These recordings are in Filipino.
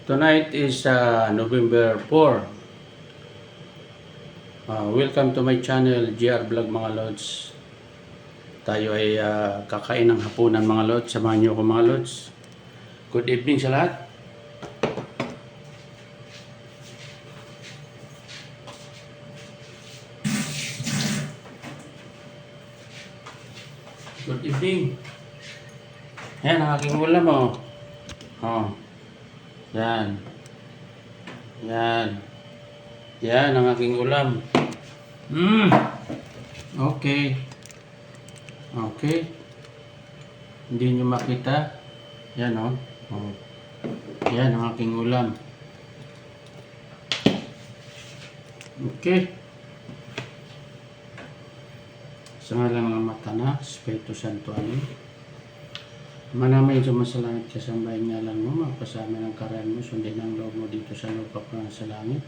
Tonight is November 4. Welcome to my channel, GR Vlog mga Lods. Tayo ay kakain ng hapunan mga Lods. Samahan niyo ko mga Lods. Good evening sa lahat. Good evening. Yan ang aking ulam oh. Oh. Yan. Yan. Yan ang aking ulam. Okay. Okay. Hindi nyo makita. Yan oh. Oh. Yan ang aking ulam. Okay. Sa ngalan ng Matanak, Espiritu Santo, Amen. Manamay sumasalangit ka sa bayan ngalan mo, magpasama ng karyan mo, sundin ang loob mo dito sa lupa pa sa langit.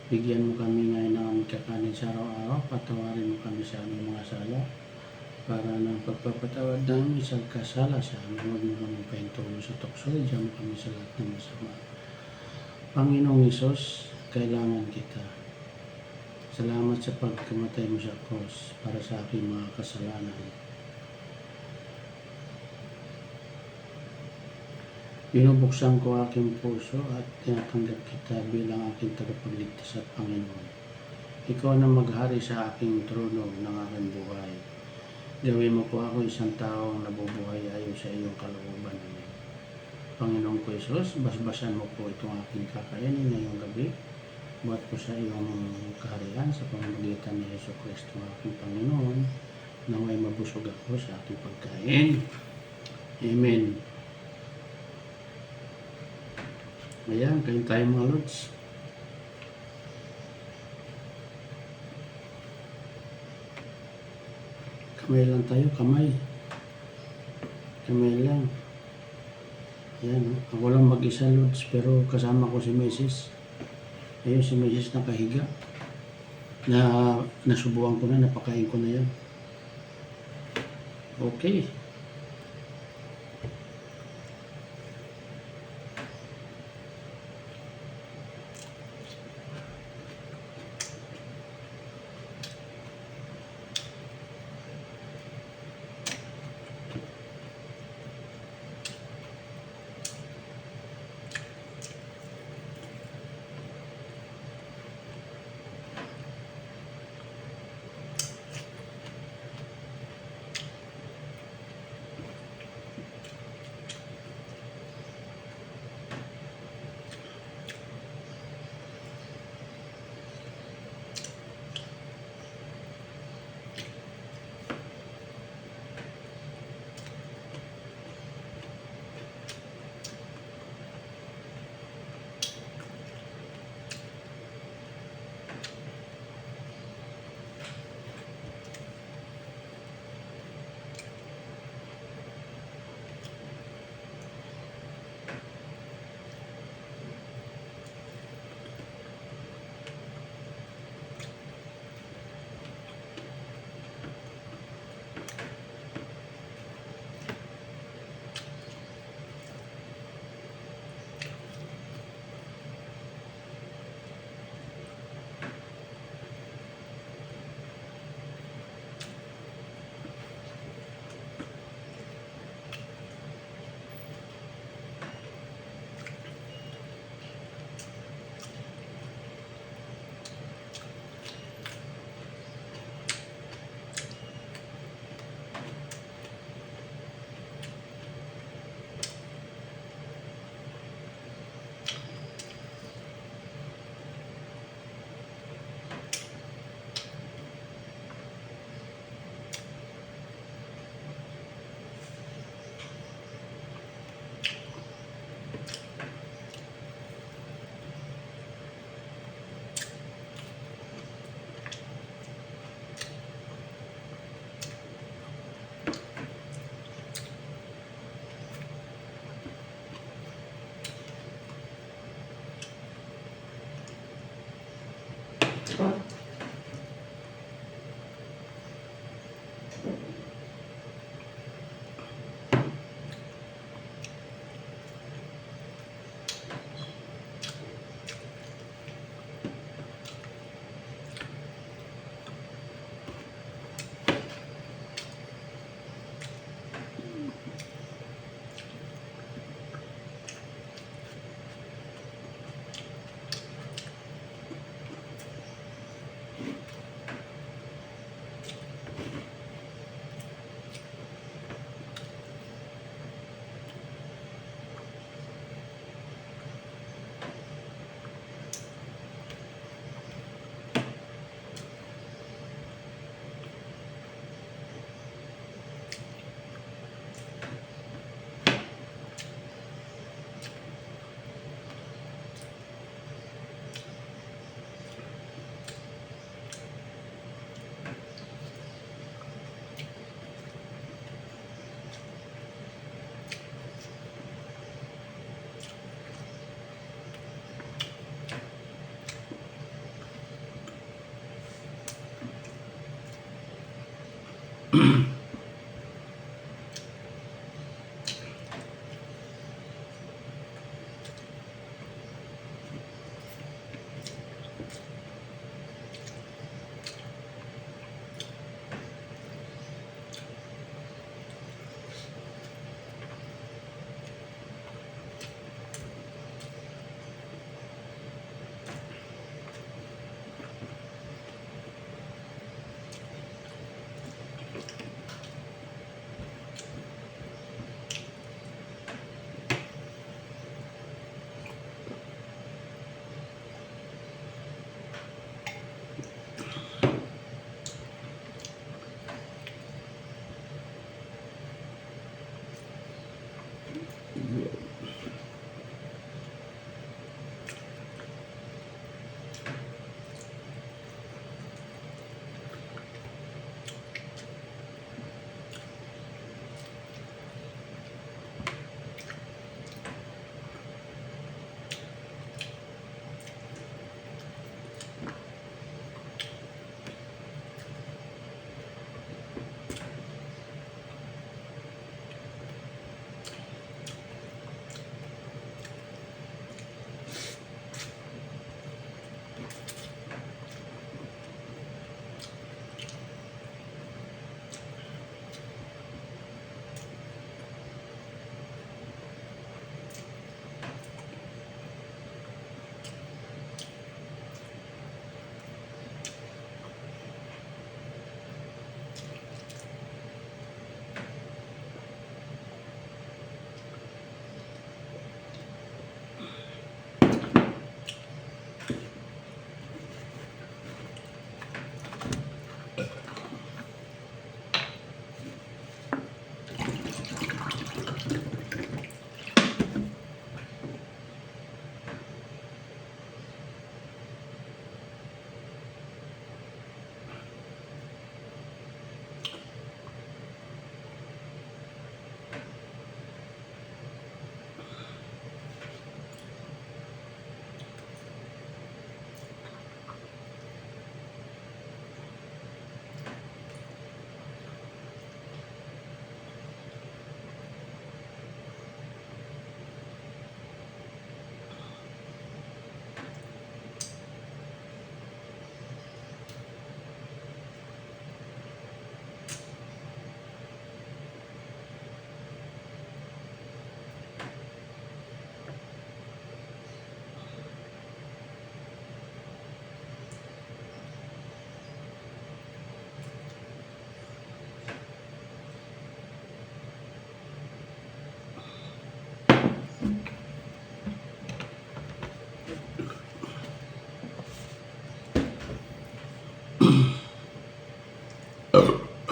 Bigyan mo kami ngayon ng aming kakanin sa araw-araw, patawarin mo kami sa aming mga sala, para ng pagpapatawad namin sa kasala sa amin, huwag mo kami pahintulo sa tukso, diyan mo kami sa lahat ng masama. Panginoong Hesus, kailangan kita. Salamat sa pagkamatay mo sa cross para sa aking mga kasalanan. Binubuksan ko aking puso at tinatanggap kita bilang aking tagapagligtas at Panginoon. Ikaw na maghari sa aking trono ng aking buhay. Gawin mo po ako isang taong nabubuhay ayon sa iyong kalooban namin. Panginoong ko Jesus, basbasan mo po itong aking kakainin ngayong gabi. Buhat ko sa iyong kaharian sa pamamagitan ni Yesu Kristo aking Panginoon, na may mabusog ako sa aking pagkain. Amen. Ayan, kain tayo mga Lods. Kamay lang tayo, kamay. Kamay lang. Ayan, ako lang mag-isa Lods, pero kasama ko si Mrs. Ayun, si Mrs. nakahiga. Nasubuan ko na, napakain ko na yan. Okay.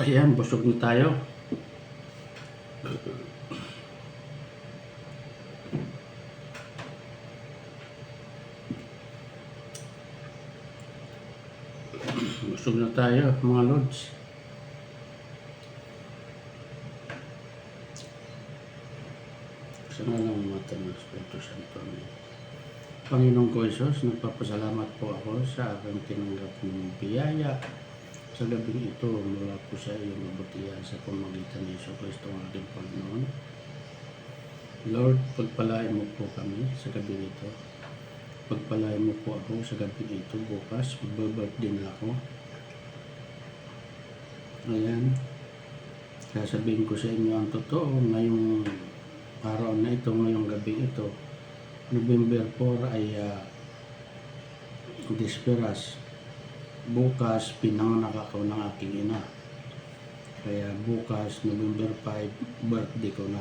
Ayan, busog na tayo. Busog na tayo, mga lods. Sa ngalan ng Mata ng Espiritu Santo. Panginoong ko Hesus, nagpapasalamat po ako sa aking tinanggap ng biyaya sa gabing ito mula po sa iyong mabutihan sa pamagitan ni Hesus Kristo ang ating Panginoon. Lord, pagpalain mo po kami sa gabi ito. Pagpalain mo po ako sa gabi ito. Bukas, magbabirthday na ako. Ayan. Sasabihin ko sa inyo ang totoo ngayong araw na ito, ngayong gabi ito. November 4 ay Disperas. Bukas, pinanganak ako ng aking ina. Kaya bukas, November 5, birthday ko na.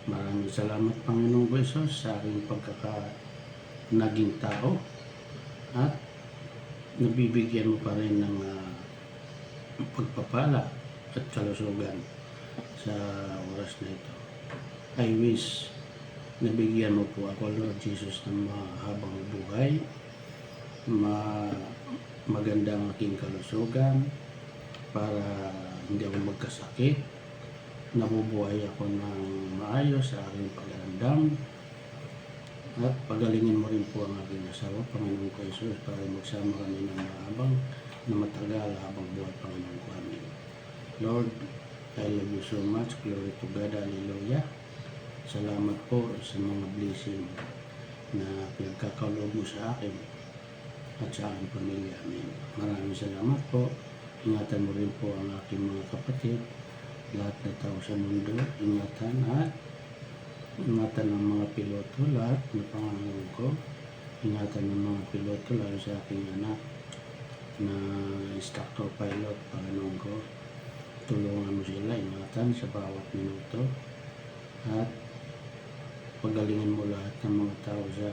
Maraming salamat, Panginoong Jesus, sa aking naging tao. At nabibigyan mo pa rin ng pagpapala at kalusugan sa oras na ito. I wish nabigyan mo po ako, Lord Jesus, ng mahabang buhay, magandang aking kalusugan para hindi ako magkasakit, nabubuhay ako ng maayos sa aking pag-aandam, at pagalingin mo rin po ang aking asawa, Panginoon ko Jesus, para magsama kami ng mahabang na matagal habang buhay, Panginoon ko. Amen. Lord, I love you so much. Glory to God. Hallelujah. Salamat po sa mga blessing na pinagkakaloob mo sa akin at sa aking pamilya. Amen. Maraming salamat po. Ingatan mo rin po ang aking mga kapatid, lahat na tao sa mundo. Ingatan at ingatan ng mga piloto, lahat na pangangalaman ko. Ingatan ng mga piloto, lalo sa aking anak na instructor pilot, Panginoon ko. Tulungan mo sila, ingatan sa bawat minuto. At pagalingin mo lahat ng mga tao sa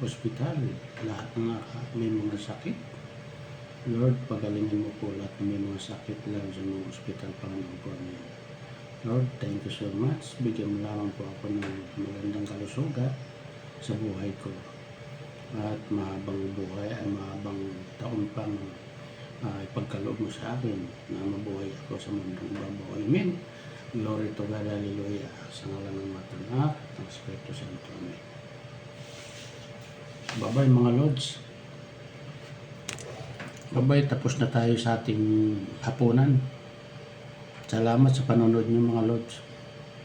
ospital, lahat ng may mga sakit. Lord, pagalingin mo po lahat ng may mga sakit lalo sa mga ospital, Panginoon ko. Amen. Lord, thank you so much. Bigyan mo lamang po ako ng magandang kalusugan sa buhay ko. At mahabang buhay ay mahabang taon pang ipagkaloob mo sa akin na mabuhay ako sa mundong babaw. Amen. Glory to God. Hallelujah. Sa ngalan ng Matanak, ng Espiritu Santo. Amen. Bye-bye mga Lords. Bye-bye. Tapos na tayo sa ating hapunan. Salamat sa panonood niyo mga Lords.